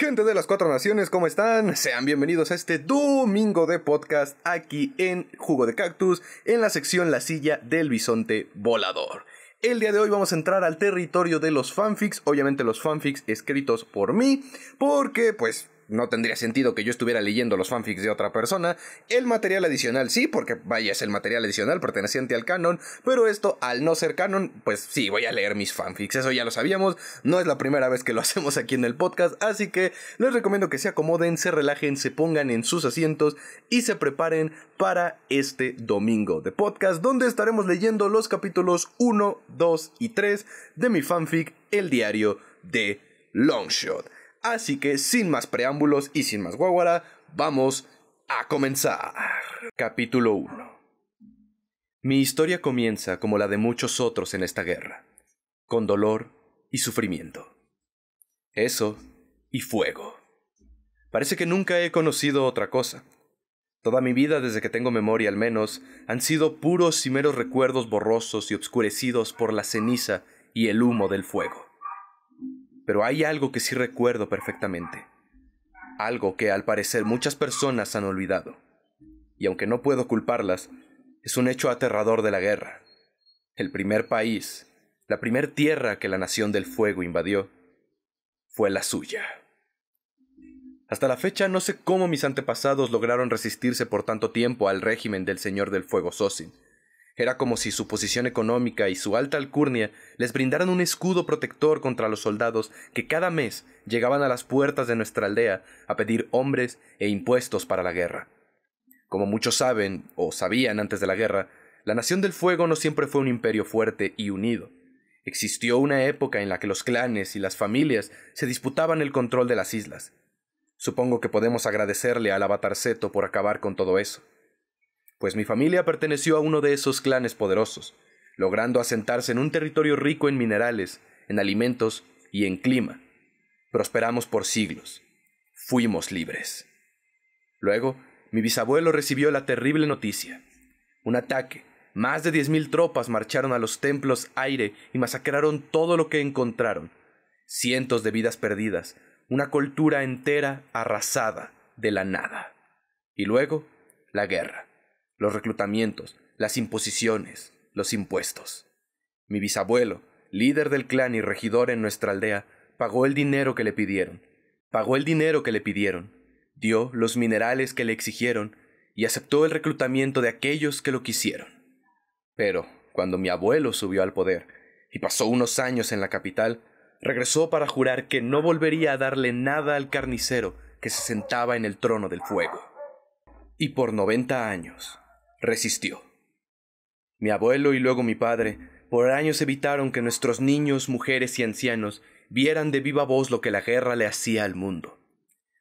Gente de las Cuatro Naciones, ¿cómo están? Sean bienvenidos a este domingo de podcast aquí en Jugo de Cactus, en la sección La Silla del Bisonte Volador. El día de hoy vamos a entrar al territorio de los fanfics, obviamente los fanfics escritos por mí, porque pues no tendría sentido que yo estuviera leyendo los fanfics de otra persona. El material adicional sí, porque vaya, es el material adicional perteneciente al canon, pero esto, al no ser canon, pues sí, voy a leer mis fanfics, eso ya lo sabíamos, no es la primera vez que lo hacemos aquí en el podcast, así que les recomiendo que se acomoden, se relajen, se pongan en sus asientos y se preparen para este domingo de podcast, donde estaremos leyendo los capítulos 1, 2 y 3 de mi fanfic, El Diario de Longshot. Así que, sin más preámbulos y sin más guaguara, vamos a comenzar. Capítulo 1. Mi historia comienza como la de muchos otros en esta guerra, con dolor y sufrimiento. Eso y fuego. Parece que nunca he conocido otra cosa. Toda mi vida, desde que tengo memoria al menos, han sido puros y meros recuerdos borrosos y obscurecidos por la ceniza y el humo del fuego. Pero hay algo que sí recuerdo perfectamente. Algo que al parecer muchas personas han olvidado. Y aunque no puedo culparlas, es un hecho aterrador de la guerra. El primer país, la primer tierra que la Nación del Fuego invadió, fue la suya. Hasta la fecha no sé cómo mis antepasados lograron resistirse por tanto tiempo al régimen del Señor del Fuego Sosin. Era como si su posición económica y su alta alcurnia les brindaran un escudo protector contra los soldados que cada mes llegaban a las puertas de nuestra aldea a pedir hombres e impuestos para la guerra. Como muchos saben, o sabían antes de la guerra, la Nación del Fuego no siempre fue un imperio fuerte y unido. Existió una época en la que los clanes y las familias se disputaban el control de las islas. Supongo que podemos agradecerle al Avatarceto por acabar con todo eso. Pues mi familia perteneció a uno de esos clanes poderosos, logrando asentarse en un territorio rico en minerales, en alimentos y en clima. Prosperamos por siglos. Fuimos libres. Luego, mi bisabuelo recibió la terrible noticia. Un ataque. Más de 10,000 tropas marcharon a los templos Aire y masacraron todo lo que encontraron. Cientos de vidas perdidas. Una cultura entera arrasada de la nada. Y luego, la guerra. Los reclutamientos, las imposiciones, los impuestos. Mi bisabuelo, líder del clan y regidor en nuestra aldea, pagó el dinero que le pidieron. Dio los minerales que le exigieron y aceptó el reclutamiento de aquellos que lo quisieron. Pero, cuando mi abuelo subió al poder y pasó unos años en la capital, regresó para jurar que no volvería a darle nada al carnicero que se sentaba en el trono del fuego. Y por 90 años resistió. Mi abuelo y luego mi padre por años evitaron que nuestros niños, mujeres y ancianos vieran de viva voz lo que la guerra le hacía al mundo.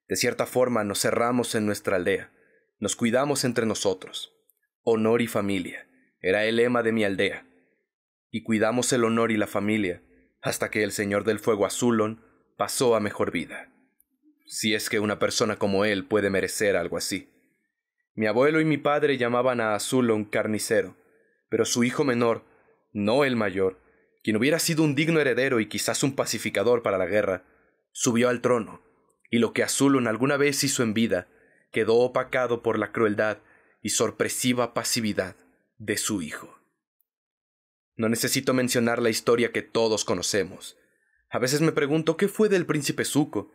De cierta forma nos cerramos en nuestra aldea, nos cuidamos entre nosotros. Honor y familia era el lema de mi aldea. Y cuidamos el honor y la familia hasta que el Señor del Fuego Azulon pasó a mejor vida. Si es que una persona como él puede merecer algo así. Mi abuelo y mi padre llamaban a Azulon carnicero, pero su hijo menor, no el mayor, quien hubiera sido un digno heredero y quizás un pacificador para la guerra, subió al trono, y lo que Azulon alguna vez hizo en vida quedó opacado por la crueldad y sorpresiva pasividad de su hijo. No necesito mencionar la historia que todos conocemos. A veces me pregunto qué fue del príncipe Zuko.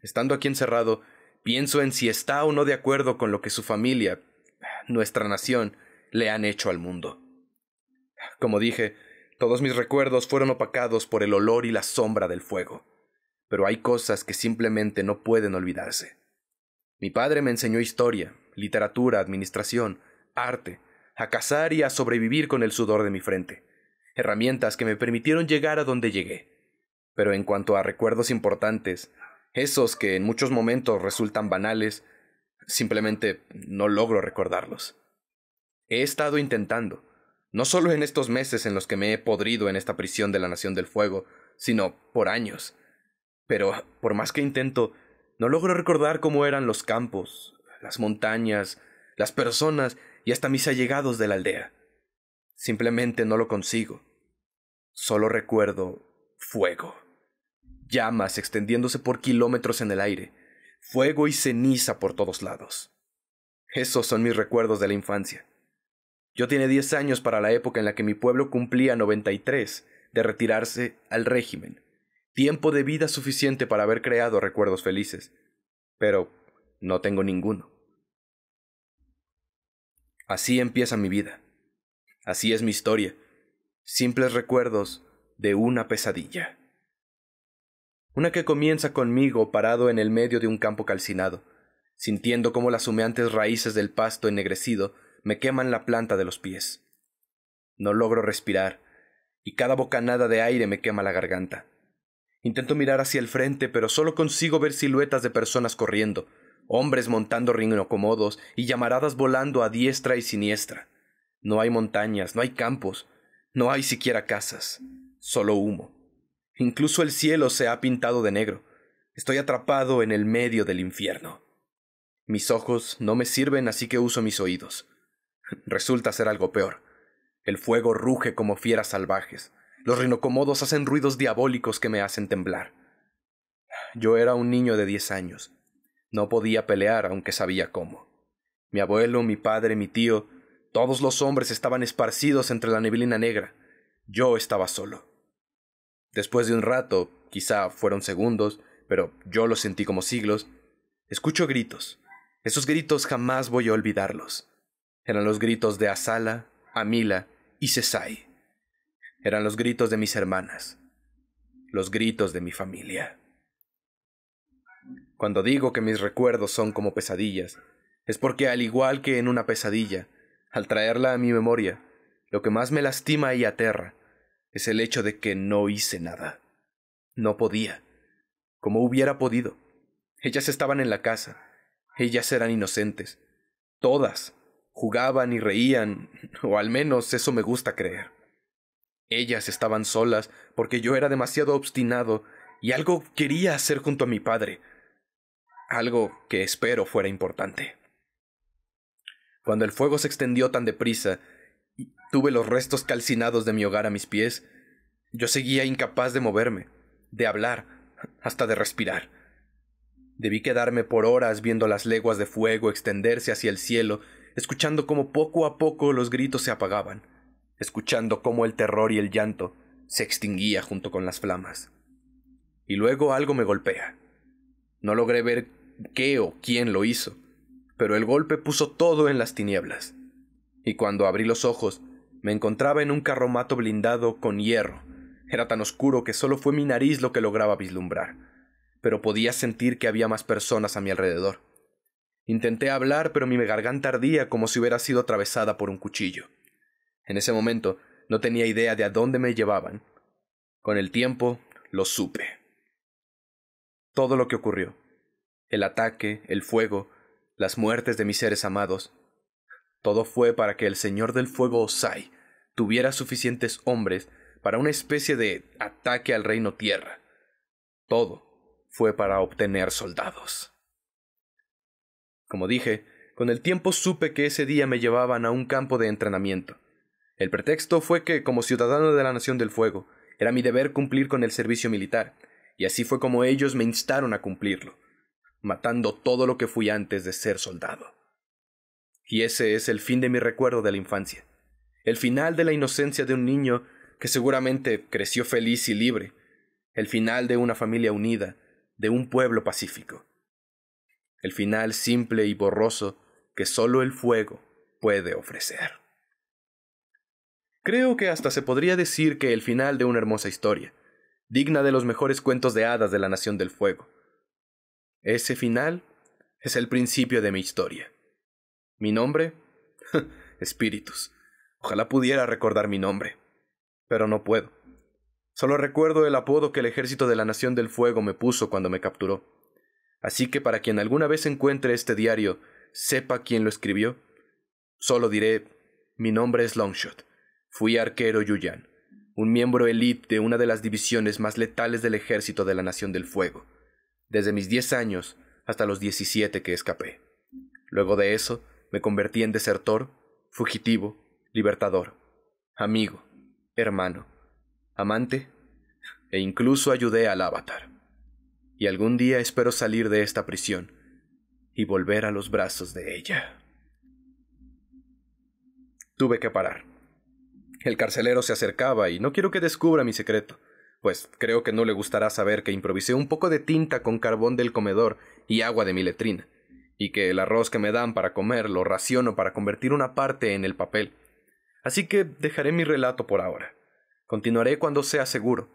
Estando aquí encerrado, pienso en si está o no de acuerdo con lo que su familia, nuestra nación, le han hecho al mundo. Como dije, todos mis recuerdos fueron opacados por el olor y la sombra del fuego. Pero hay cosas que simplemente no pueden olvidarse. Mi padre me enseñó historia, literatura, administración, arte, a cazar y a sobrevivir con el sudor de mi frente. Herramientas que me permitieron llegar a donde llegué. Pero en cuanto a recuerdos importantes, esos que en muchos momentos resultan banales, simplemente no logro recordarlos. He estado intentando, no solo en estos meses en los que me he podrido en esta prisión de la Nación del Fuego, sino por años. Pero, por más que intento, no logro recordar cómo eran los campos, las montañas, las personas y hasta mis allegados de la aldea. Simplemente no lo consigo. Solo recuerdo fuego. llamas extendiéndose por kilómetros en el aire, fuego y ceniza por todos lados. Esos son mis recuerdos de la infancia. Yo tenía 10 años para la época en la que mi pueblo cumplía 93 de retirarse al régimen, tiempo de vida suficiente para haber creado recuerdos felices, pero no tengo ninguno. Así empieza mi vida. Así es mi historia. Simples recuerdos de una pesadilla. Una que comienza conmigo parado en el medio de un campo calcinado, sintiendo cómo las humeantes raíces del pasto ennegrecido me queman la planta de los pies. No logro respirar, y cada bocanada de aire me quema la garganta. Intento mirar hacia el frente, pero solo consigo ver siluetas de personas corriendo, hombres montando rinocomodos y llamaradas volando a diestra y siniestra. No hay montañas, no hay campos, no hay siquiera casas, solo humo. Incluso el cielo se ha pintado de negro. Estoy atrapado en el medio del infierno. Mis ojos no me sirven, así que uso mis oídos. Resulta ser algo peor. El fuego ruge como fieras salvajes. Los rinocomodos hacen ruidos diabólicos que me hacen temblar. Yo era un niño de 10 años. No podía pelear, aunque sabía cómo. Mi abuelo, mi padre, mi tío, todos los hombres estaban esparcidos entre la neblina negra. Yo estaba solo. Después de un rato, quizá fueron segundos, pero yo lo sentí como siglos, escucho gritos. Esos gritos jamás voy a olvidarlos. Eran los gritos de Asala, Amila y Sesai. Eran los gritos de mis hermanas. Los gritos de mi familia. Cuando digo que mis recuerdos son como pesadillas, es porque al igual que en una pesadilla, al traerla a mi memoria, lo que más me lastima y aterra es el hecho de que no hice nada. No podía. Como hubiera podido. Ellas estaban en la casa. Ellas eran inocentes. Todas. Jugaban y reían, o al menos eso me gusta creer. Ellas estaban solas porque yo era demasiado obstinado y algo quería hacer junto a mi padre. Algo que espero fuera importante. Cuando el fuego se extendió tan deprisa y tuve los restos calcinados de mi hogar a mis pies, yo seguía incapaz de moverme, de hablar, hasta de respirar. Debí quedarme por horas viendo las leguas de fuego extenderse hacia el cielo, escuchando cómo poco a poco los gritos se apagaban, escuchando cómo el terror y el llanto se extinguía junto con las flamas. Y luego algo me golpea. No logré ver qué o quién lo hizo, pero el golpe puso todo en las tinieblas. Y cuando abrí los ojos, me encontraba en un carromato blindado con hierro. Era tan oscuro que solo fue mi nariz lo que lograba vislumbrar, pero podía sentir que había más personas a mi alrededor. Intenté hablar, pero mi garganta ardía como si hubiera sido atravesada por un cuchillo. En ese momento no tenía idea de a dónde me llevaban. Con el tiempo lo supe. Todo lo que ocurrió, el ataque, el fuego, las muertes de mis seres amados, todo fue para que el Señor del Fuego Ozai tuviera suficientes hombres para una especie de ataque al reino tierra. Todo fue para obtener soldados. Como dije, con el tiempo supe que ese día me llevaban a un campo de entrenamiento. El pretexto fue que, como ciudadano de la Nación del Fuego, era mi deber cumplir con el servicio militar, y así fue como ellos me instaron a cumplirlo, matando todo lo que fui antes de ser soldado. Y ese es el fin de mi recuerdo de la infancia, el final de la inocencia de un niño que seguramente creció feliz y libre, el final de una familia unida, de un pueblo pacífico, el final simple y borroso que solo el fuego puede ofrecer. Creo que hasta se podría decir que el final de una hermosa historia, digna de los mejores cuentos de hadas de la Nación del Fuego. Ese final es el principio de mi historia. ¿Mi nombre? Espíritus. Ojalá pudiera recordar mi nombre, pero no puedo. Solo recuerdo el apodo que el ejército de la Nación del Fuego me puso cuando me capturó. Así que para quien alguna vez encuentre este diario, sepa quién lo escribió, solo diré, mi nombre es Longshot. Fui arquero Yuyan, un miembro elite de una de las divisiones más letales del ejército de la Nación del Fuego, desde mis 10 años hasta los 17 que escapé. Luego de eso, me convertí en desertor, fugitivo, libertador, amigo, hermano, amante, e incluso ayudé al Avatar. y algún día espero salir de esta prisión y volver a los brazos de ella. Tuve que parar. El carcelero se acercaba y no quiero que descubra mi secreto, pues creo que no le gustará saber que improvisé un poco de tinta con carbón del comedor y agua de mi letrina, y que el arroz que me dan para comer lo raciono para convertir una parte en el papel. Así que dejaré mi relato por ahora. Continuaré cuando sea seguro.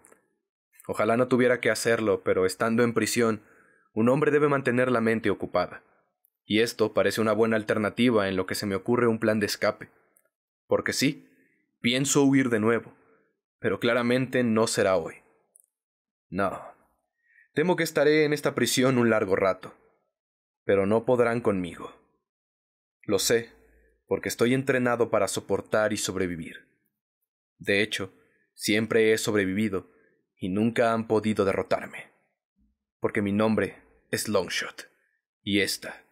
Ojalá no tuviera que hacerlo, pero estando en prisión, un hombre debe mantener la mente ocupada. Y esto parece una buena alternativa en lo que se me ocurre un plan de escape. Porque sí, pienso huir de nuevo, pero claramente no será hoy. No, temo que estaré en esta prisión un largo rato, pero no podrán conmigo. Lo sé, porque estoy entrenado para soportar y sobrevivir. De hecho, siempre he sobrevivido y nunca han podido derrotarme, porque mi nombre es Longshot, y esta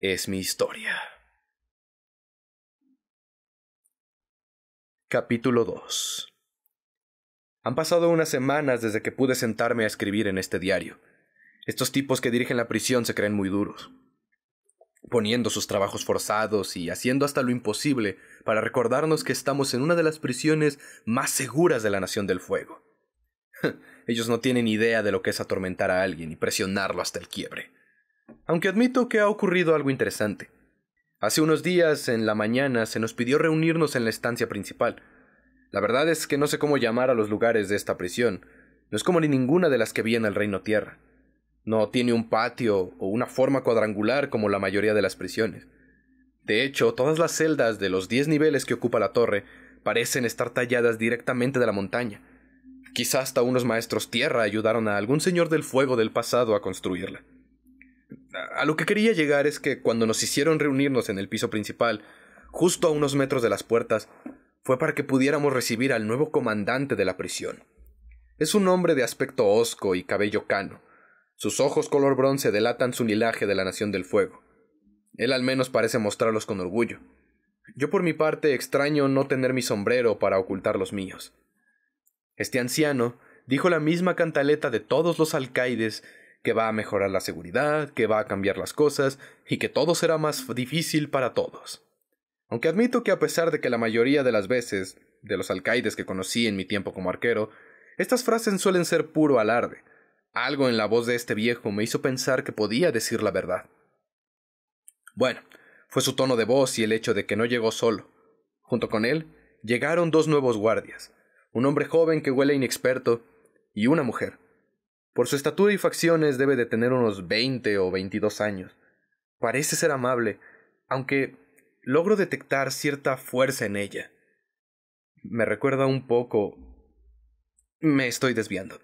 es mi historia. Capítulo 2. Han pasado unas semanas desde que pude sentarme a escribir en este diario. Estos tipos que dirigen la prisión se creen muy duros, poniendo sus trabajos forzados y haciendo hasta lo imposible para recordarnos que estamos en una de las prisiones más seguras de la Nación del Fuego. Ellos no tienen idea de lo que es atormentar a alguien y presionarlo hasta el quiebre. Aunque admito que ha ocurrido algo interesante. Hace unos días, en la mañana, se nos pidió reunirnos en la estancia principal. La verdad es que no sé cómo llamar a los lugares de esta prisión. No es como ni ninguna de las que vi en el Reino Tierra. No tiene un patio o una forma cuadrangular como la mayoría de las prisiones. De hecho, todas las celdas de los 10 niveles que ocupa la torre parecen estar talladas directamente de la montaña. Quizá hasta unos maestros tierra ayudaron a algún señor del fuego del pasado a construirla. A lo que quería llegar es que cuando nos hicieron reunirnos en el piso principal, justo a unos metros de las puertas, fue para que pudiéramos recibir al nuevo comandante de la prisión. Es un hombre de aspecto hosco y cabello cano. Sus ojos color bronce delatan su linaje de la Nación del Fuego. Él al menos parece mostrarlos con orgullo. Yo por mi parte extraño no tener mi sombrero para ocultar los míos. Este anciano dijo la misma cantaleta de todos los alcaides, que va a mejorar la seguridad, que va a cambiar las cosas y que todo será más difícil para todos. Aunque admito que a pesar de que la mayoría de las veces, de los alcaides que conocí en mi tiempo como arquero, estas frases suelen ser puro alarde, algo en la voz de este viejo me hizo pensar que podía decir la verdad. Bueno, fue su tono de voz y el hecho de que no llegó solo. Junto con él, llegaron 2 nuevos guardias, un hombre joven que huele inexperto y una mujer. Por su estatura y facciones debe de tener unos 20 o 22 años. Parece ser amable, aunque logro detectar cierta fuerza en ella. Me recuerda un poco... Me estoy desviando.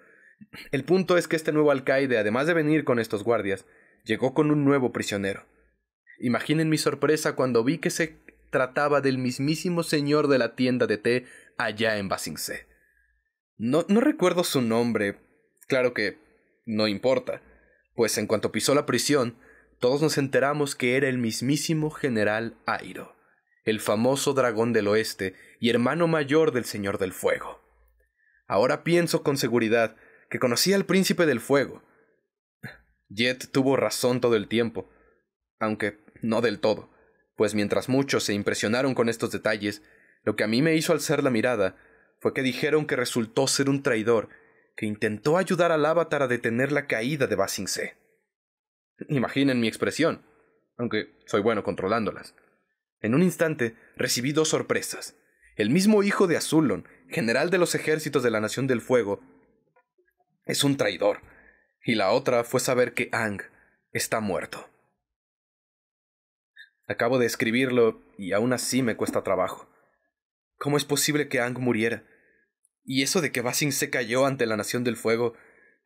El punto es que este nuevo alcaide, además de venir con estos guardias, llegó con un nuevo prisionero. Imaginen mi sorpresa cuando vi que se trataba del mismísimo señor de la tienda de té allá en Basingse. No recuerdo su nombre. Claro que no importa, pues en cuanto pisó la prisión, todos nos enteramos que era el mismísimo General Airo, el famoso dragón del oeste y hermano mayor del Señor del Fuego. Ahora pienso con seguridad que conocía al Príncipe del Fuego. Jet tuvo razón todo el tiempo, aunque no del todo, pues mientras muchos se impresionaron con estos detalles, lo que a mí me hizo alzar la mirada fue que dijeron que resultó ser un traidor que intentó ayudar al Avatar a detener la caída de Basingse. Imaginen mi expresión, aunque soy bueno controlándolas. En un instante recibí 2 sorpresas. El mismo hijo de Azulon, general de los ejércitos de la Nación del Fuego, es un traidor, y la otra fue saber que Aang está muerto. Acabo de escribirlo y aún así me cuesta trabajo. ¿Cómo es posible que Aang muriera? Y eso de que Basingse cayó ante la Nación del Fuego,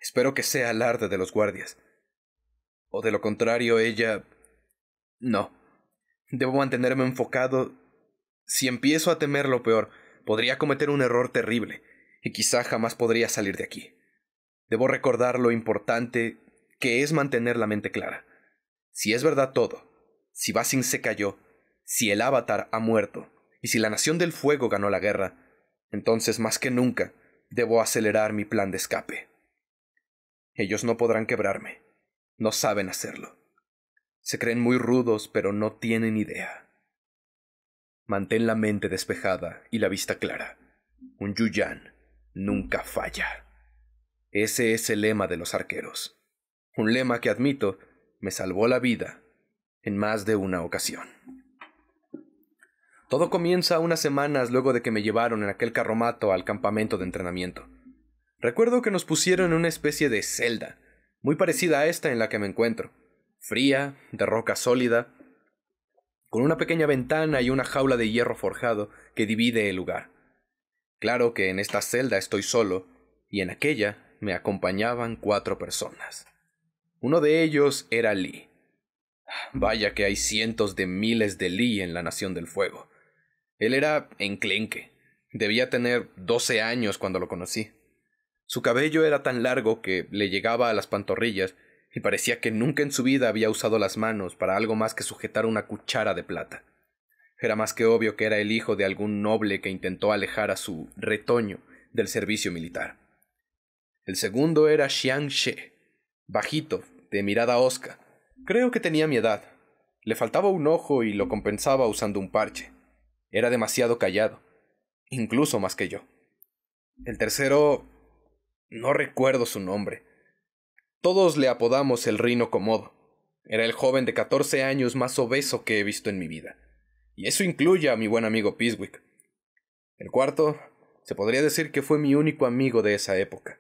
espero que sea alarde de los guardias. O de lo contrario, ella... No. Debo mantenerme enfocado. Si empiezo a temer lo peor, podría cometer un error terrible, y quizá jamás podría salir de aquí. Debo recordar lo importante que es mantener la mente clara. Si es verdad todo, si Basingse cayó, si el Avatar ha muerto, y si la Nación del Fuego ganó la guerra, entonces más que nunca debo acelerar mi plan de escape. Ellos no podrán quebrarme. No saben hacerlo. Se creen muy rudos, pero no tienen idea. Mantén la mente despejada y la vista clara. Un Yuyan nunca falla. Ese es el lema de los arqueros. Un lema que, admito, me salvó la vida en más de una ocasión. Todo comienza unas semanas luego de que me llevaron en aquel carromato al campamento de entrenamiento. Recuerdo que nos pusieron en una especie de celda, muy parecida a esta en la que me encuentro, fría, de roca sólida, con una pequeña ventana y una jaula de hierro forjado que divide el lugar. Claro que en esta celda estoy solo, y en aquella me acompañaban 4 personas. Uno de ellos era Lee. Vaya que hay cientos de miles de Lee en la Nación del Fuego. Él era enclenque. Debía tener 12 años cuando lo conocí. Su cabello era tan largo que le llegaba a las pantorrillas y parecía que nunca en su vida había usado las manos para algo más que sujetar una cuchara de plata. Era más que obvio que era el hijo de algún noble que intentó alejar a su retoño del servicio militar. El segundo era Xiang She, bajito, de mirada hosca. Creo que tenía mi edad. Le faltaba un ojo y lo compensaba usando un parche. Era demasiado callado, incluso más que yo. El tercero, no recuerdo su nombre. Todos le apodamos el Rino Komodo. Era el joven de 14 años más obeso que he visto en mi vida. Y eso incluye a mi buen amigo Piswick. El cuarto, se podría decir que fue mi único amigo de esa época.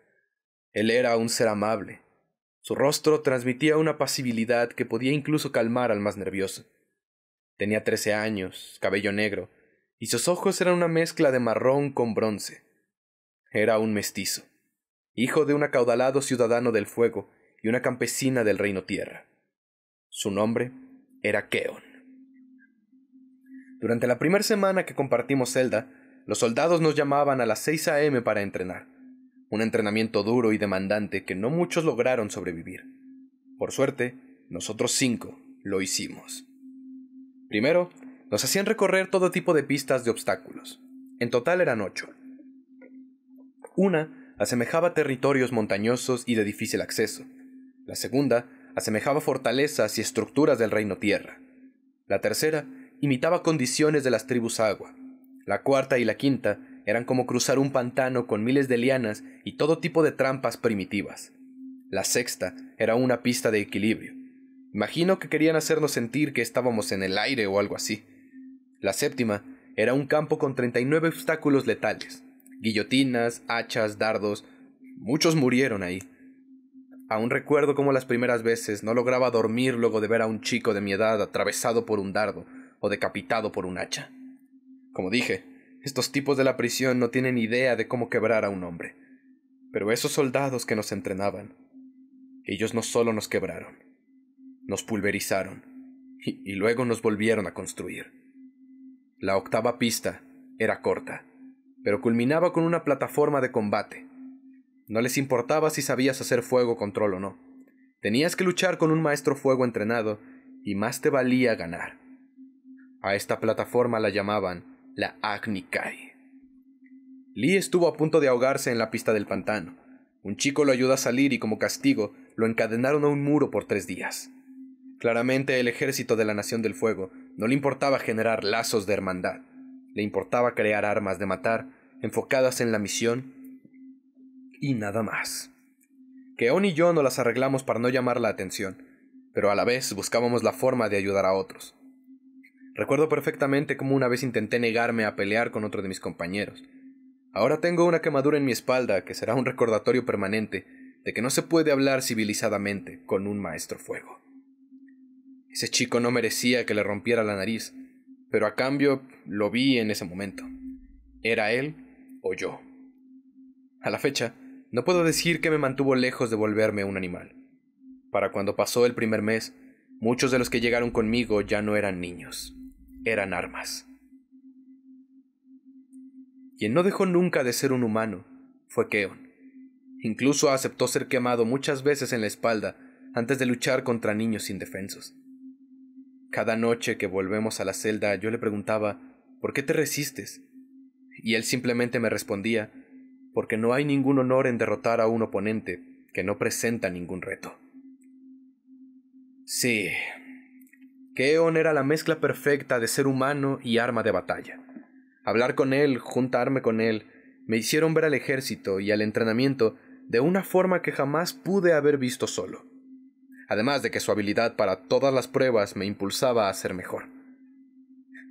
Él era un ser amable. Su rostro transmitía una pasibilidad que podía incluso calmar al más nervioso. Tenía 13 años, cabello negro, y sus ojos eran una mezcla de marrón con bronce. Era un mestizo, hijo de un acaudalado ciudadano del fuego y una campesina del Reino Tierra. Su nombre era Keon. Durante la primera semana que compartimos celda, los soldados nos llamaban a las 6 a.m. para entrenar. Un entrenamiento duro y demandante que no muchos lograron sobrevivir. Por suerte, nosotros 5 lo hicimos. Primero, nos hacían recorrer todo tipo de pistas de obstáculos. En total eran 8. Una asemejaba territorios montañosos y de difícil acceso. La segunda asemejaba fortalezas y estructuras del Reino Tierra. La tercera imitaba condiciones de las tribus agua. La cuarta y la quinta eran como cruzar un pantano con miles de lianas y todo tipo de trampas primitivas. La sexta era una pista de equilibrio. Imagino que querían hacernos sentir que estábamos en el aire o algo así. La séptima era un campo con 39 obstáculos letales. Guillotinas, hachas, dardos. Muchos murieron ahí. Aún recuerdo cómo las primeras veces no lograba dormir luego de ver a un chico de mi edad atravesado por un dardo o decapitado por un hacha. Como dije, estos tipos de la prisión no tienen idea de cómo quebrar a un hombre. Pero esos soldados que nos entrenaban, ellos no solo nos quebraron, nos pulverizaron y luego nos volvieron a construir. La octava pista era corta, pero culminaba con una plataforma de combate. No les importaba si sabías hacer fuego control o no. Tenías que luchar con un maestro fuego entrenado y más te valía ganar. A esta plataforma la llamaban la Agni Kai. Lee estuvo a punto de ahogarse en la pista del pantano. Un chico lo ayudó a salir y como castigo lo encadenaron a un muro por 3 días. Claramente el ejército de la Nación del Fuego no le importaba generar lazos de hermandad. Le importaba crear armas de matar enfocadas en la misión y nada más. Keon y yo nos las arreglamos para no llamar la atención, pero a la vez buscábamos la forma de ayudar a otros. Recuerdo perfectamente cómo una vez intenté negarme a pelear con otro de mis compañeros. Ahora tengo una quemadura en mi espalda que será un recordatorio permanente de que no se puede hablar civilizadamente con un maestro fuego. Ese chico no merecía que le rompiera la nariz, pero a cambio lo vi en ese momento. ¿Era él o yo? A la fecha, no puedo decir que me mantuvo lejos de volverme un animal. Para cuando pasó el primer mes, muchos de los que llegaron conmigo ya no eran niños, eran armas. Quien no dejó nunca de ser un humano fue Keon. Incluso aceptó ser quemado muchas veces en la espalda antes de luchar contra niños indefensos. Cada noche que volvemos a la celda yo le preguntaba, ¿por qué te resistes? Y él simplemente me respondía, porque no hay ningún honor en derrotar a un oponente que no presenta ningún reto. Sí, Keon era la mezcla perfecta de ser humano y arma de batalla. Hablar con él, juntarme con él, me hicieron ver al ejército y al entrenamiento de una forma que jamás pude haber visto solo. Además de que su habilidad para todas las pruebas me impulsaba a ser mejor.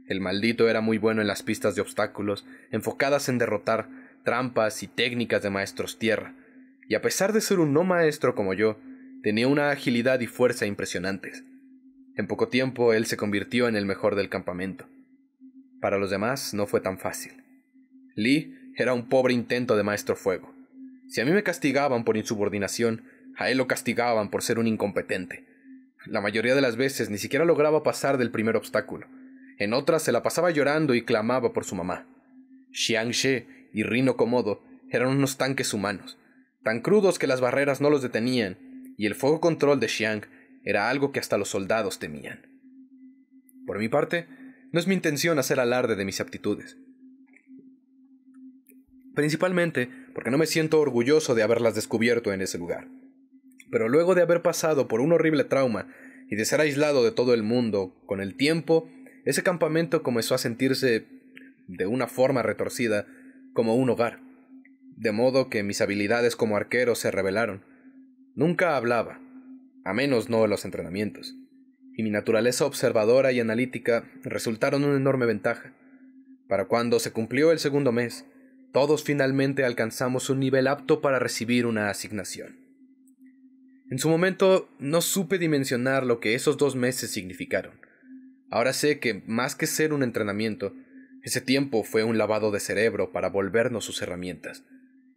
El maldito era muy bueno en las pistas de obstáculos, enfocadas en derrotar trampas y técnicas de maestros tierra, y a pesar de ser un no maestro como yo, tenía una agilidad y fuerza impresionantes. En poco tiempo él se convirtió en el mejor del campamento. Para los demás no fue tan fácil. Lee era un pobre intento de maestro fuego. Si a mí me castigaban por insubordinación, a él lo castigaban por ser un incompetente. La mayoría de las veces ni siquiera lograba pasar del primer obstáculo. En otras se la pasaba llorando y clamaba por su mamá. Xiang She y Rino Komodo eran unos tanques humanos, tan crudos que las barreras no los detenían, y el fuego control de Xiang era algo que hasta los soldados temían. Por mi parte, no es mi intención hacer alarde de mis aptitudes. Principalmente porque no me siento orgulloso de haberlas descubierto en ese lugar. Pero luego de haber pasado por un horrible trauma y de ser aislado de todo el mundo, con el tiempo, ese campamento comenzó a sentirse, de una forma retorcida, como un hogar. De modo que mis habilidades como arquero se revelaron. Nunca hablaba, a menos no en los entrenamientos, y mi naturaleza observadora y analítica resultaron una enorme ventaja. Para cuando se cumplió el segundo mes, todos finalmente alcanzamos un nivel apto para recibir una asignación. En su momento no supe dimensionar lo que esos 2 meses significaron. Ahora sé que, más que ser un entrenamiento, ese tiempo fue un lavado de cerebro para volvernos sus herramientas.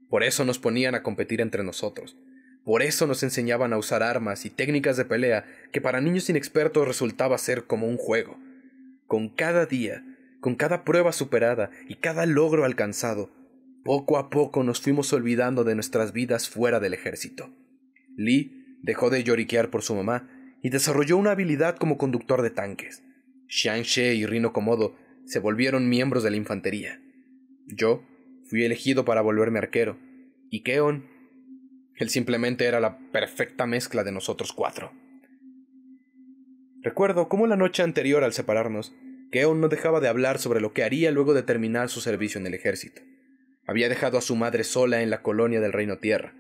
Por eso nos ponían a competir entre nosotros. Por eso nos enseñaban a usar armas y técnicas de pelea que para niños inexpertos resultaba ser como un juego. Con cada día, con cada prueba superada y cada logro alcanzado, poco a poco nos fuimos olvidando de nuestras vidas fuera del ejército. Lee dejó de lloriquear por su mamá y desarrolló una habilidad como conductor de tanques. Xiang She y Rino Komodo se volvieron miembros de la infantería. Yo fui elegido para volverme arquero, y Keon, él simplemente era la perfecta mezcla de nosotros 4. Recuerdo cómo la noche anterior al separarnos, Keon no dejaba de hablar sobre lo que haría luego de terminar su servicio en el ejército. Había dejado a su madre sola en la colonia del Reino Tierra,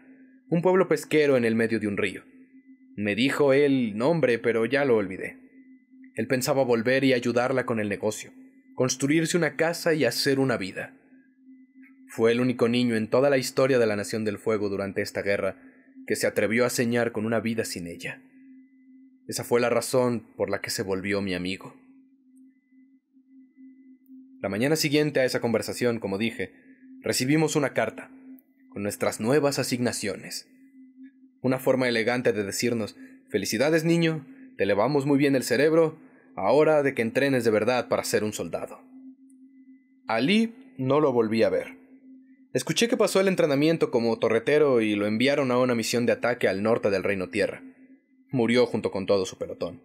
un pueblo pesquero en el medio de un río. Me dijo el nombre, pero ya lo olvidé. Él pensaba volver y ayudarla con el negocio, construirse una casa y hacer una vida. Fue el único niño en toda la historia de la Nación del Fuego durante esta guerra que se atrevió a soñar con una vida sin ella. Esa fue la razón por la que se volvió mi amigo. La mañana siguiente a esa conversación, como dije, recibimos una carta con nuestras nuevas asignaciones. Una forma elegante de decirnos: «Felicidades, niño, te elevamos muy bien el cerebro, ahora de que entrenes de verdad para ser un soldado». A Lee no lo volví a ver. Escuché que pasó el entrenamiento como torretero y lo enviaron a una misión de ataque al norte del Reino Tierra. Murió junto con todo su pelotón.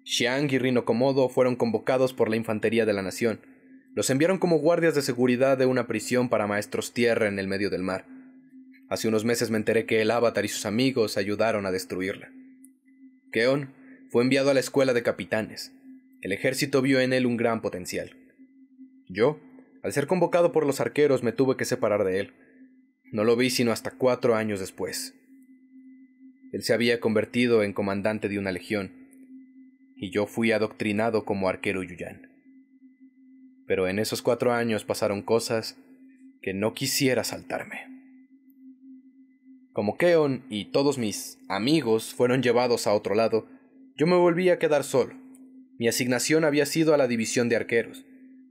Xiang y Rino Komodo fueron convocados por la infantería de la nación. Los enviaron como guardias de seguridad de una prisión para maestros tierra en el medio del mar. Hace unos meses me enteré que el Avatar y sus amigos ayudaron a destruirla. Keon fue enviado a la escuela de capitanes. El ejército vio en él un gran potencial. Yo, al ser convocado por los arqueros, me tuve que separar de él. No lo vi sino hasta 4 años después. Él se había convertido en comandante de una legión, y yo fui adoctrinado como arquero Yuyan. Pero en esos 4 años pasaron cosas que no quisiera saltarme. Como Keon y todos mis amigos fueron llevados a otro lado, yo me volví a quedar solo. Mi asignación había sido a la división de arqueros.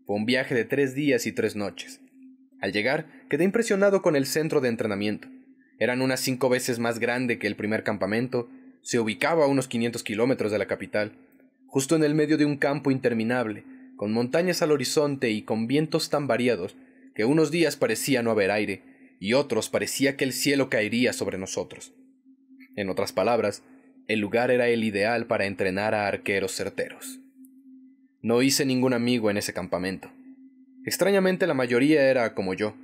Fue un viaje de 3 días y 3 noches. Al llegar, quedé impresionado con el centro de entrenamiento. Eran unas 5 veces más grande que el primer campamento, se ubicaba a unos 500 kilómetros de la capital, justo en el medio de un campo interminable, con montañas al horizonte y con vientos tan variados que unos días parecía no haber aire, y otros parecía que el cielo caería sobre nosotros. En otras palabras, el lugar era el ideal para entrenar a arqueros certeros. No hice ningún amigo en ese campamento. Extrañamente la mayoría era como yo,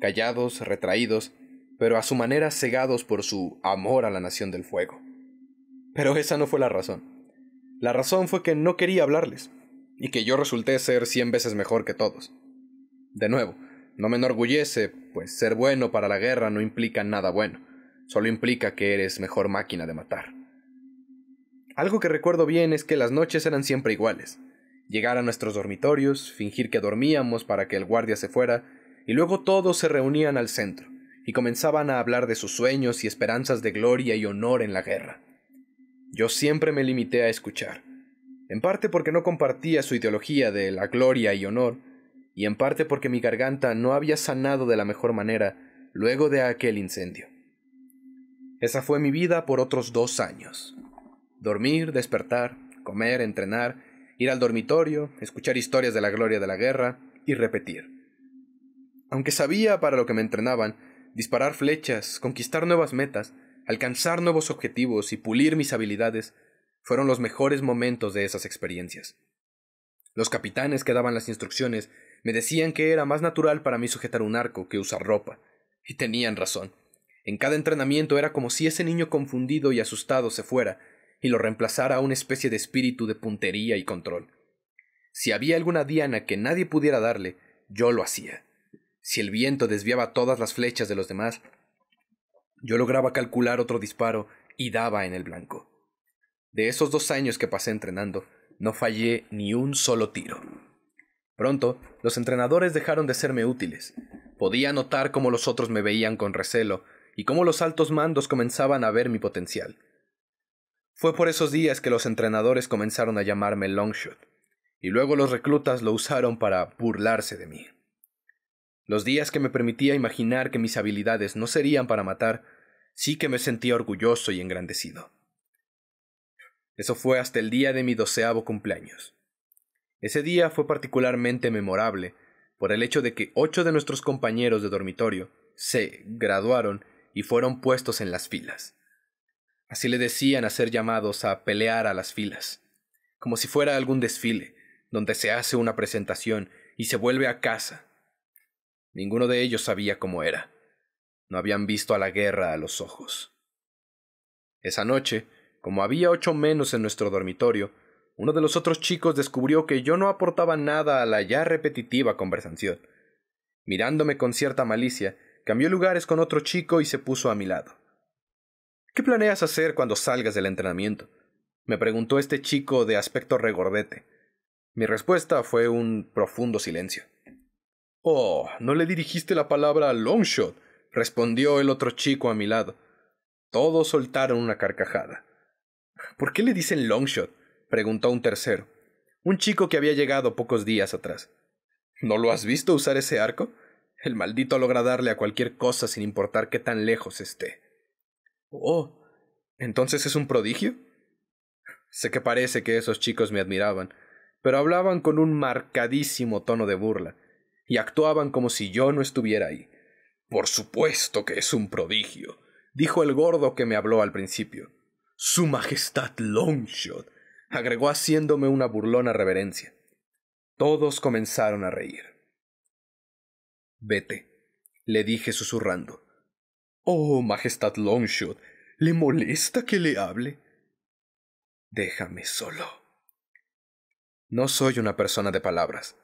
callados, retraídos, pero a su manera cegados por su amor a la Nación del Fuego. Pero esa no fue la razón. La razón fue que no quería hablarles, y que yo resulté ser 100 veces mejor que todos. De nuevo, no me enorgullece, pues ser bueno para la guerra no implica nada bueno, solo implica que eres mejor máquina de matar. Algo que recuerdo bien es que las noches eran siempre iguales. Llegar a nuestros dormitorios, fingir que dormíamos para que el guardia se fuera, y luego todos se reunían al centro, y comenzaban a hablar de sus sueños y esperanzas de gloria y honor en la guerra. Yo siempre me limité a escuchar, en parte porque no compartía su ideología de la gloria y honor, y en parte porque mi garganta no había sanado de la mejor manera luego de aquel incendio. Esa fue mi vida por otros 2 años. Dormir, despertar, comer, entrenar, ir al dormitorio, escuchar historias de la gloria de la guerra y repetir. Aunque sabía para lo que me entrenaban, disparar flechas, conquistar nuevas metas, alcanzar nuevos objetivos y pulir mis habilidades, fueron los mejores momentos de esas experiencias. Los capitanes que daban las instrucciones me decían que era más natural para mí sujetar un arco que usar ropa, y tenían razón. En cada entrenamiento era como si ese niño confundido y asustado se fuera, y lo reemplazara a una especie de espíritu de puntería y control. Si había alguna diana que nadie pudiera darle, yo lo hacía. Si el viento desviaba todas las flechas de los demás, yo lograba calcular otro disparo y daba en el blanco. De esos 2 años que pasé entrenando, no fallé ni un solo tiro. Pronto, los entrenadores dejaron de serme útiles. Podía notar cómo los otros me veían con recelo y cómo los altos mandos comenzaban a ver mi potencial. Fue por esos días que los entrenadores comenzaron a llamarme Longshot, y luego los reclutas lo usaron para burlarse de mí. Los días que me permitía imaginar que mis habilidades no serían para matar, sí que me sentía orgulloso y engrandecido. Eso fue hasta el día de mi 12º cumpleaños. Ese día fue particularmente memorable por el hecho de que 8 de nuestros compañeros de dormitorio se graduaron y fueron puestos en las filas. Así le decían a ser llamados a pelear a las filas, como si fuera algún desfile, donde se hace una presentación y se vuelve a casa. Ninguno de ellos sabía cómo era. No habían visto a la guerra a los ojos. Esa noche, como había 8 menos en nuestro dormitorio, uno de los otros chicos descubrió que yo no aportaba nada a la ya repetitiva conversación. Mirándome con cierta malicia, cambió lugares con otro chico y se puso a mi lado. «¿Qué planeas hacer cuando salgas del entrenamiento?», me preguntó este chico de aspecto regordete. Mi respuesta fue un profundo silencio. «Oh, ¿no le dirigiste la palabra a Longshot?», respondió el otro chico a mi lado. Todos soltaron una carcajada. «¿Por qué le dicen Longshot?», preguntó un tercero, un chico que había llegado pocos días atrás. «¿No lo has visto usar ese arco? El maldito logra darle a cualquier cosa sin importar qué tan lejos esté». «Oh, ¿entonces es un prodigio?». Sé que parece que esos chicos me admiraban, pero hablaban con un marcadísimo tono de burla, y actuaban como si yo no estuviera ahí. «Por supuesto que es un prodigio», dijo el gordo que me habló al principio. «Su Majestad Longshot», agregó haciéndome una burlona reverencia. Todos comenzaron a reír. «Vete», le dije susurrando. «Oh, Majestad Longshot, ¿le molesta que le hable?». «Déjame solo». No soy una persona de palabras.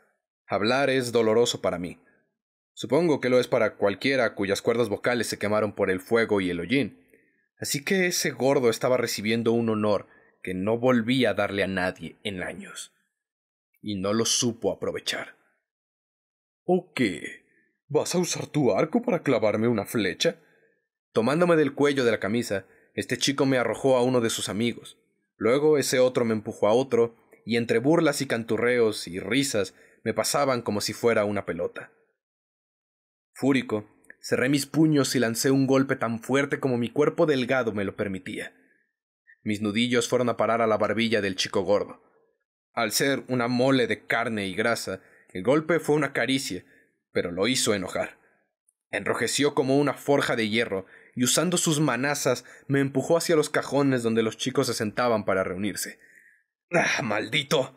Hablar es doloroso para mí. Supongo que lo es para cualquiera cuyas cuerdas vocales se quemaron por el fuego y el hollín. Así que ese gordo estaba recibiendo un honor que no volví a darle a nadie en años. Y no lo supo aprovechar. «¿O qué? ¿Vas a usar tu arco para clavarme una flecha?». Tomándome del cuello de la camisa, este chico me arrojó a uno de sus amigos. Luego ese otro me empujó a otro, y entre burlas y canturreos y risas me pasaban como si fuera una pelota. Fúrico, cerré mis puños y lancé un golpe tan fuerte como mi cuerpo delgado me lo permitía. Mis nudillos fueron a parar a la barbilla del chico gordo. Al ser una mole de carne y grasa, el golpe fue una caricia, pero lo hizo enojar. Enrojeció como una forja de hierro y usando sus manazas me empujó hacia los cajones donde los chicos se sentaban para reunirse. «¡Ah, maldito!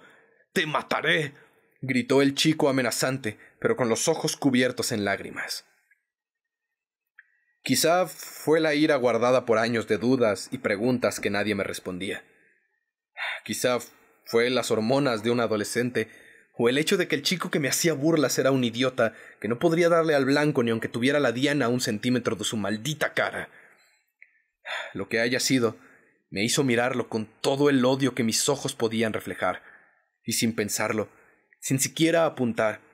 ¡Te mataré!», gritó el chico amenazante, pero con los ojos cubiertos en lágrimas. Quizá fue la ira guardada por años de dudas y preguntas que nadie me respondía. Quizá fue las hormonas de un adolescente, o el hecho de que el chico que me hacía burlas era un idiota que no podría darle al blanco ni aunque tuviera la diana a 1 centímetro de su maldita cara. Lo que haya sido, me hizo mirarlo con todo el odio que mis ojos podían reflejar, y sin pensarlo, sin siquiera apuntar.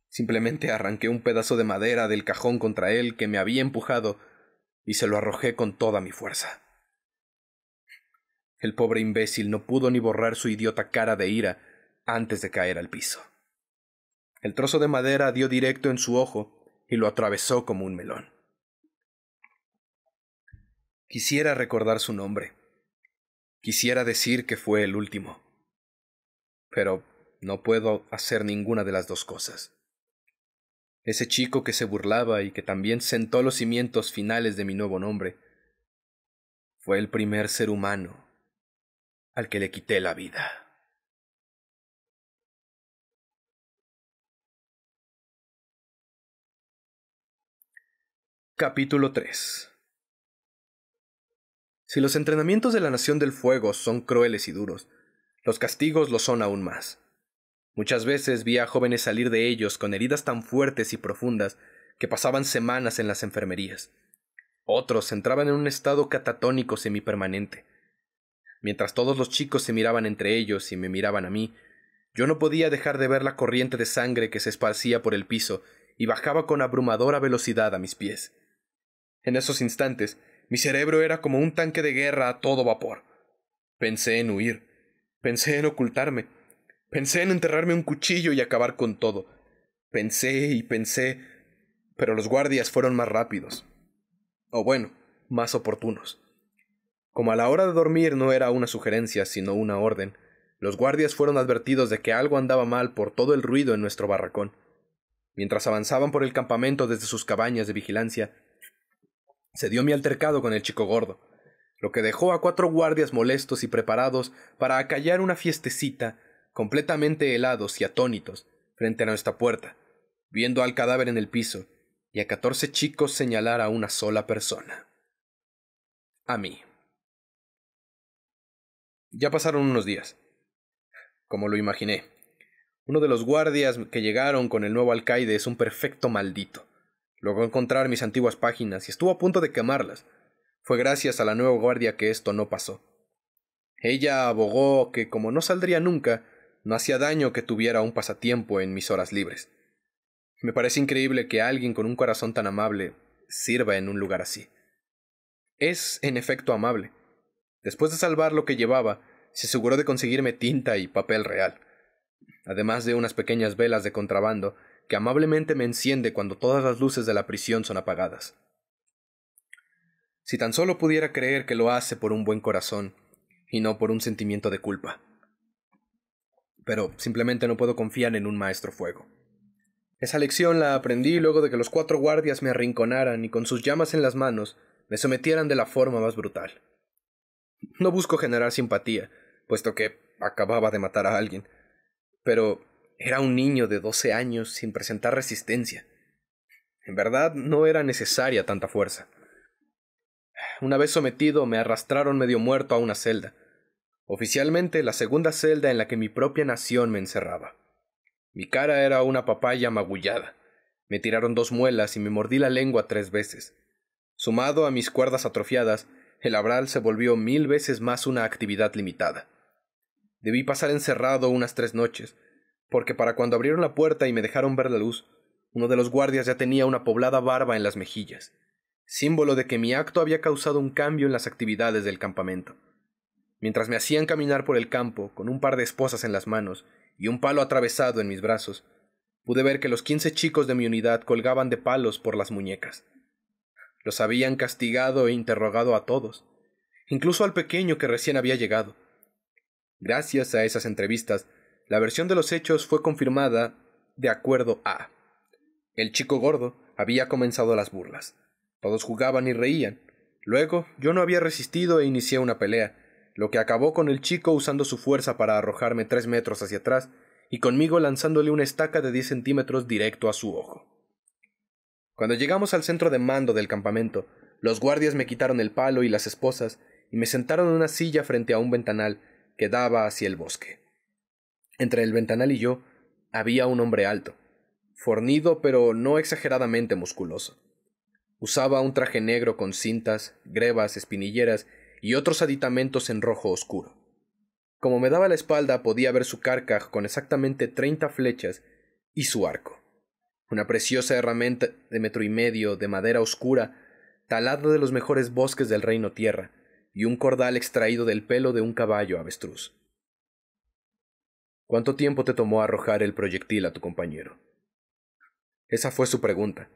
Simplemente arranqué un pedazo de madera del cajón contra él que me había empujado y se lo arrojé con toda mi fuerza. El pobre imbécil no pudo ni borrar su idiota cara de ira antes de caer al piso. El trozo de madera dio directo en su ojo y lo atravesó como un melón. Quisiera recordar su nombre. Quisiera decir que fue el último. Pero no puedo hacer ninguna de las dos cosas. Ese chico que se burlaba y que también sentó los cimientos finales de mi nuevo nombre, fue el primer ser humano al que le quité la vida. Capítulo 3. Si los entrenamientos de la Nación del Fuego son crueles y duros, los castigos lo son aún más. Muchas veces vi a jóvenes salir de ellos con heridas tan fuertes y profundas que pasaban semanas en las enfermerías. Otros entraban en un estado catatónico semipermanente. Mientras todos los chicos se miraban entre ellos y me miraban a mí, yo no podía dejar de ver la corriente de sangre que se esparcía por el piso y bajaba con abrumadora velocidad a mis pies. En esos instantes, mi cerebro era como un tanque de guerra a todo vapor. Pensé en huir, pensé en ocultarme, pensé en enterrarme un cuchillo y acabar con todo. Pensé y pensé, pero los guardias fueron más rápidos. O bueno, más oportunos. Como a la hora de dormir no era una sugerencia, sino una orden, los guardias fueron advertidos de que algo andaba mal por todo el ruido en nuestro barracón. Mientras avanzaban por el campamento desde sus cabañas de vigilancia, se dio mi altercado con el chico gordo, lo que dejó a 4 guardias molestos y preparados para acallar una fiestecita, completamente helados y atónitos, frente a nuestra puerta, viendo al cadáver en el piso y a 14 chicos señalar a una sola persona. A mí. Ya pasaron unos días. Como lo imaginé. Uno de los guardias que llegaron con el nuevo alcaide es un perfecto maldito. Logró encontrar mis antiguas páginas y estuvo a punto de quemarlas. Fue gracias a la nueva guardia que esto no pasó. Ella abogó que como no saldría nunca, no hacía daño que tuviera un pasatiempo en mis horas libres. Me parece increíble que alguien con un corazón tan amable sirva en un lugar así. Es, en efecto, amable. Después de salvar lo que llevaba, se aseguró de conseguirme tinta y papel real, además de unas pequeñas velas de contrabando que amablemente me enciende cuando todas las luces de la prisión son apagadas. Si tan solo pudiera creer que lo hace por un buen corazón y no por un sentimiento de culpa. Pero simplemente no puedo confiar en un maestro fuego. Esa lección la aprendí luego de que los 4 guardias me arrinconaran y con sus llamas en las manos me sometieran de la forma más brutal. No busco generar simpatía, puesto que acababa de matar a alguien, pero era un niño de 12 años sin presentar resistencia. En verdad no era necesaria tanta fuerza. Una vez sometido, me arrastraron medio muerto a una celda. Oficialmente la segunda celda en la que mi propia nación me encerraba. Mi cara era una papaya magullada. Me tiraron 2 muelas y me mordí la lengua 3 veces. Sumado a mis cuerdas atrofiadas, el labral se volvió 1000 veces más una actividad limitada. Debí pasar encerrado unas 3 noches, porque para cuando abrieron la puerta y me dejaron ver la luz, uno de los guardias ya tenía una poblada barba en las mejillas, símbolo de que mi acto había causado un cambio en las actividades del campamento. Mientras me hacían caminar por el campo, con un par de esposas en las manos y un palo atravesado en mis brazos, pude ver que los 15 chicos de mi unidad colgaban de palos por las muñecas. Los habían castigado e interrogado a todos, incluso al pequeño que recién había llegado. Gracias a esas entrevistas, la versión de los hechos fue confirmada de acuerdo a... El chico gordo había comenzado las burlas. Todos jugaban y reían. Luego, yo no había resistido e inicié una pelea, lo que acabó con el chico usando su fuerza para arrojarme 3 metros hacia atrás y conmigo lanzándole una estaca de 10 centímetros directo a su ojo. Cuando llegamos al centro de mando del campamento, los guardias me quitaron el palo y las esposas y me sentaron en una silla frente a un ventanal que daba hacia el bosque. Entre el ventanal y yo había un hombre alto, fornido pero no exageradamente musculoso. Usaba un traje negro con cintas, grebas, espinilleras y otros aditamentos en rojo oscuro. Como me daba la espalda podía ver su carcaj con exactamente 30 flechas y su arco. Una preciosa herramienta de 1,5 metros de madera oscura, talada de los mejores bosques del Reino Tierra, y un cordal extraído del pelo de un caballo avestruz. ¿Cuánto tiempo te tomó arrojar el proyectil a tu compañero? Esa fue su pregunta.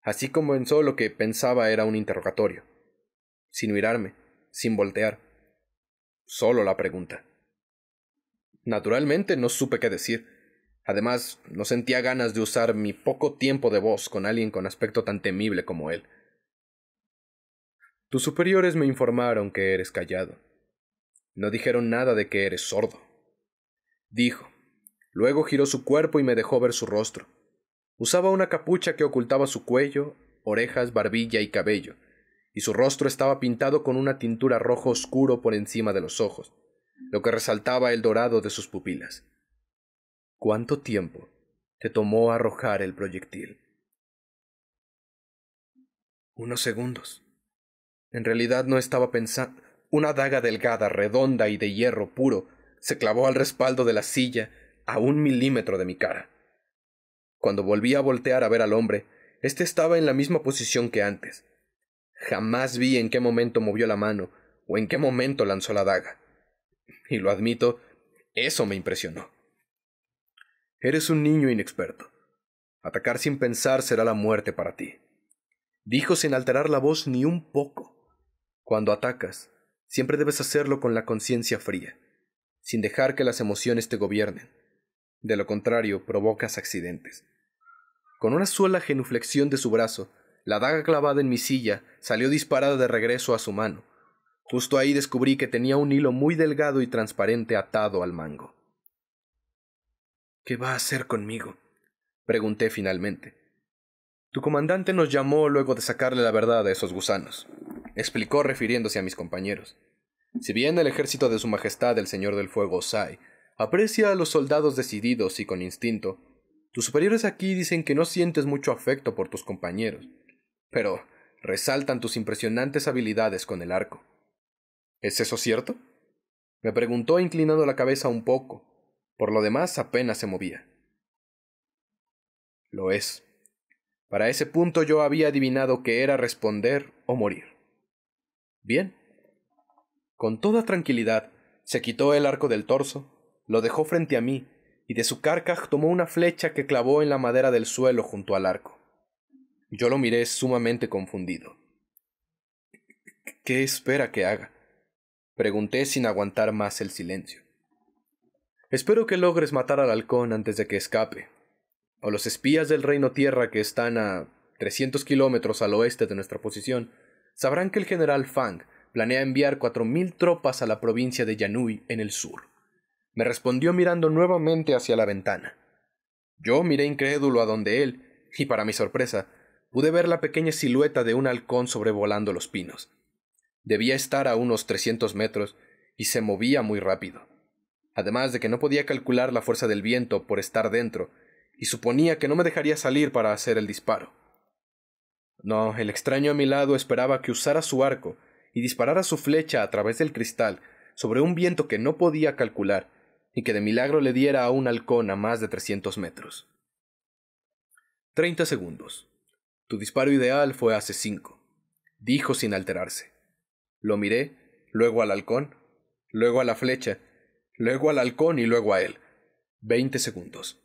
Así comenzó lo que pensaba era un interrogatorio. Sin mirarme, sin voltear. Solo la pregunta. Naturalmente no supe qué decir. Además, no sentía ganas de usar mi poco tiempo de voz con alguien con aspecto tan temible como él. Tus superiores me informaron que eres callado. No dijeron nada de que eres sordo. Dijo. Luego giró su cuerpo y me dejó ver su rostro. Usaba una capucha que ocultaba su cuello, orejas, barbilla y cabello, y su rostro estaba pintado con una tintura rojo oscuro por encima de los ojos, lo que resaltaba el dorado de sus pupilas. ¿Cuánto tiempo te tomó arrojar el proyectil? Unos segundos. En realidad no estaba pensando. Una daga delgada, redonda y de hierro puro se clavó al respaldo de la silla a 1 milímetro de mi cara. Cuando volví a voltear a ver al hombre, éste estaba en la misma posición que antes. Jamás vi en qué momento movió la mano o en qué momento lanzó la daga. Y lo admito, eso me impresionó. Eres un niño inexperto. Atacar sin pensar será la muerte para ti. Dijo sin alterar la voz ni un poco. Cuando atacas, siempre debes hacerlo con la conciencia fría, sin dejar que las emociones te gobiernen. De lo contrario, provocas accidentes. Con una sola genuflexión de su brazo, la daga clavada en mi silla salió disparada de regreso a su mano. Justo ahí descubrí que tenía un hilo muy delgado y transparente atado al mango. ¿Qué va a hacer conmigo?, pregunté finalmente. Tu comandante nos llamó luego de sacarle la verdad a esos gusanos, explicó refiriéndose a mis compañeros. Si bien el ejército de su majestad el Señor del Fuego Osai aprecia a los soldados decididos y con instinto, tus superiores aquí dicen que no sientes mucho afecto por tus compañeros, pero resaltan tus impresionantes habilidades con el arco. ¿Es eso cierto?, me preguntó inclinando la cabeza un poco. Por lo demás apenas se movía. Lo es. Para ese punto yo había adivinado que era responder o morir. Bien. Con toda tranquilidad, se quitó el arco del torso, lo dejó frente a mí, y de su carcaj tomó una flecha que clavó en la madera del suelo junto al arco. Yo lo miré sumamente confundido. ¿Qué espera que haga?, pregunté sin aguantar más el silencio. Espero que logres matar al halcón antes de que escape, o los espías del Reino Tierra que están a 300 kilómetros al oeste de nuestra posición sabrán que el general Fang planea enviar 4,000 tropas a la provincia de Yanui en el sur. Me respondió mirando nuevamente hacia la ventana. Yo miré incrédulo a donde él, y para mi sorpresa, pude ver la pequeña silueta de un halcón sobrevolando los pinos. Debía estar a unos 300 metros y se movía muy rápido. Además de que no podía calcular la fuerza del viento por estar dentro, y suponía que no me dejaría salir para hacer el disparo. No, el extraño a mi lado esperaba que usara su arco y disparara su flecha a través del cristal sobre un viento que no podía calcular y que de milagro le diera a un halcón a más de 300 metros. 30 segundos. Tu disparo ideal fue hace 5, dijo sin alterarse. Lo miré, luego al halcón, luego a la flecha, luego al halcón y luego a él. 20 segundos.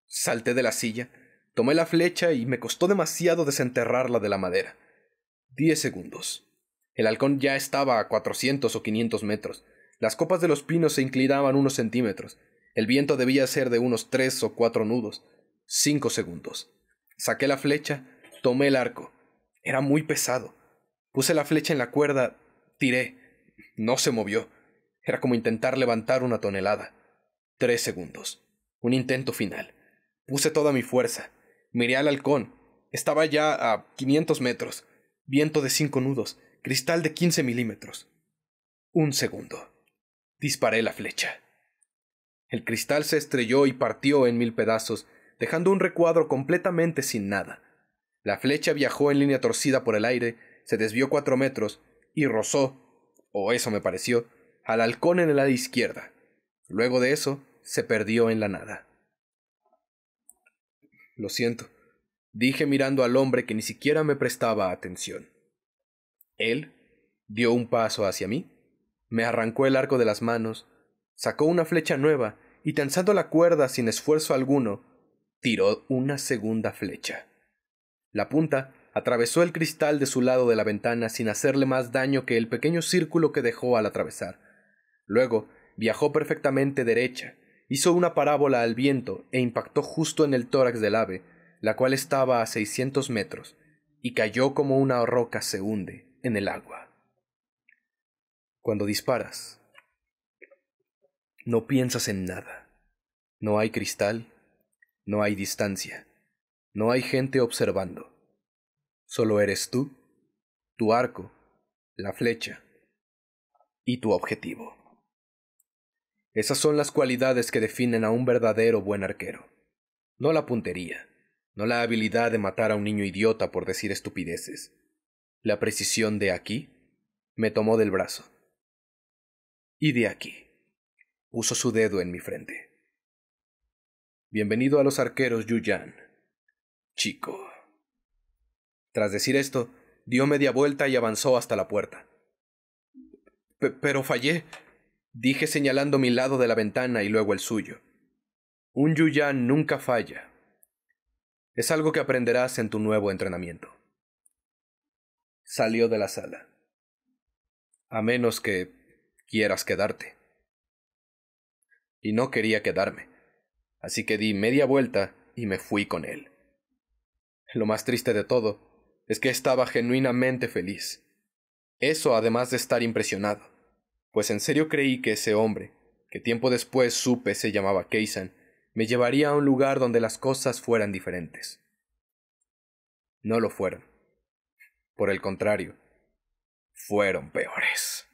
Salté de la silla, tomé la flecha y me costó demasiado desenterrarla de la madera. 10 segundos. El halcón ya estaba a 400 o 500 metros. Las copas de los pinos se inclinaban unos centímetros. El viento debía ser de unos 3 o 4 nudos. 5 segundos. Saqué la flecha, tomé el arco. Era muy pesado. Puse la flecha en la cuerda, tiré. No se movió. Era como intentar levantar una tonelada. 3 segundos. Un intento final. Puse toda mi fuerza. Miré al halcón. Estaba ya a 500 metros. Viento de 5 nudos. Cristal de 15 milímetros. Un segundo. Disparé la flecha. El cristal se estrelló y partió en 1000 pedazos, dejando un recuadro completamente sin nada. La flecha viajó en línea torcida por el aire, se desvió 4 metros y rozó, o eso me pareció, al halcón en el ala izquierda. Luego de eso, se perdió en la nada. Lo siento, dije mirando al hombre que ni siquiera me prestaba atención. Él dio un paso hacia mí, me arrancó el arco de las manos, sacó una flecha nueva y tensando la cuerda sin esfuerzo alguno, tiró una segunda flecha. La punta atravesó el cristal de su lado de la ventana sin hacerle más daño que el pequeño círculo que dejó al atravesar. Luego viajó perfectamente derecha, hizo una parábola al viento e impactó justo en el tórax del ave, la cual estaba a 600 metros, y cayó como una roca se hunde en el agua. Cuando disparas, no piensas en nada. No hay cristal, no hay distancia, no hay gente observando. Solo eres tú, tu arco, la flecha y tu objetivo. Esas son las cualidades que definen a un verdadero buen arquero. No la puntería, no la habilidad de matar a un niño idiota por decir estupideces. La precisión de aquí me tomó del brazo. Y de aquí puso su dedo en mi frente. Bienvenido a los arqueros, Yu-Yan, chico. Tras decir esto, dio media vuelta y avanzó hasta la puerta. Pero fallé, dije señalando mi lado de la ventana y luego el suyo. Un Yu-Yan nunca falla. Es algo que aprenderás en tu nuevo entrenamiento. Salió de la sala. A menos que quieras quedarte. Y no quería quedarme, así que di media vuelta y me fui con él. Lo más triste de todo es que estaba genuinamente feliz. Eso además de estar impresionado, pues en serio creí que ese hombre, que tiempo después supe se llamaba Kei-san, me llevaría a un lugar donde las cosas fueran diferentes. No lo fueron. Por el contrario, fueron peores.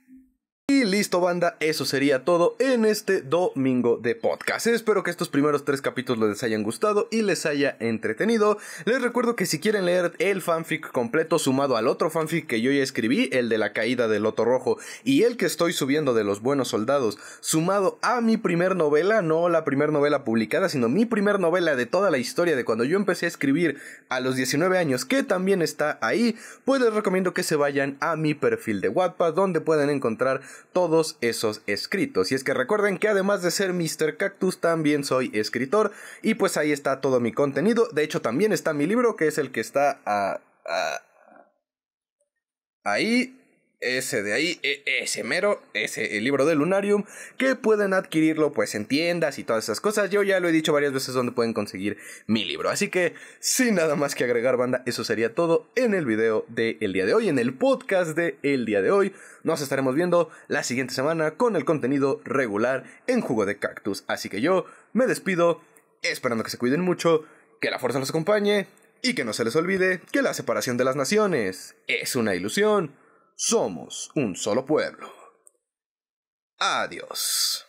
Y listo, banda, eso sería todo en este domingo de podcast. Espero que estos primeros 3 capítulos les hayan gustado y les haya entretenido. Les recuerdo que si quieren leer el fanfic completo sumado al otro fanfic que yo ya escribí, el de la caída del Loto Rojo, y el que estoy subiendo de los buenos soldados, sumado a mi primer novela, no la primer novela publicada, sino mi primer novela de toda la historia de cuando yo empecé a escribir a los 19 años, que también está ahí, pues les recomiendo que se vayan a mi perfil de Wattpad, donde pueden encontrar todos esos escritos. Y es que recuerden que además de ser Mr. Cactus, también soy escritor, y pues ahí está todo mi contenido. De hecho, también está mi libro, que es el que está ahí. Ese de ahí, ese mero, el libro de Lunarium, que pueden adquirirlo pues en tiendas y todas esas cosas. Yo ya lo he dicho varias veces donde pueden conseguir mi libro. Así que, sin nada más que agregar, banda, eso sería todo en el video del día de hoy, en el podcast del día de hoy. Nos estaremos viendo la siguiente semana con el contenido regular en Jugo de Cactus. Así que yo me despido, esperando que se cuiden mucho, que la fuerza los acompañe y que no se les olvide que la separación de las naciones es una ilusión. Somos un solo pueblo. Adiós.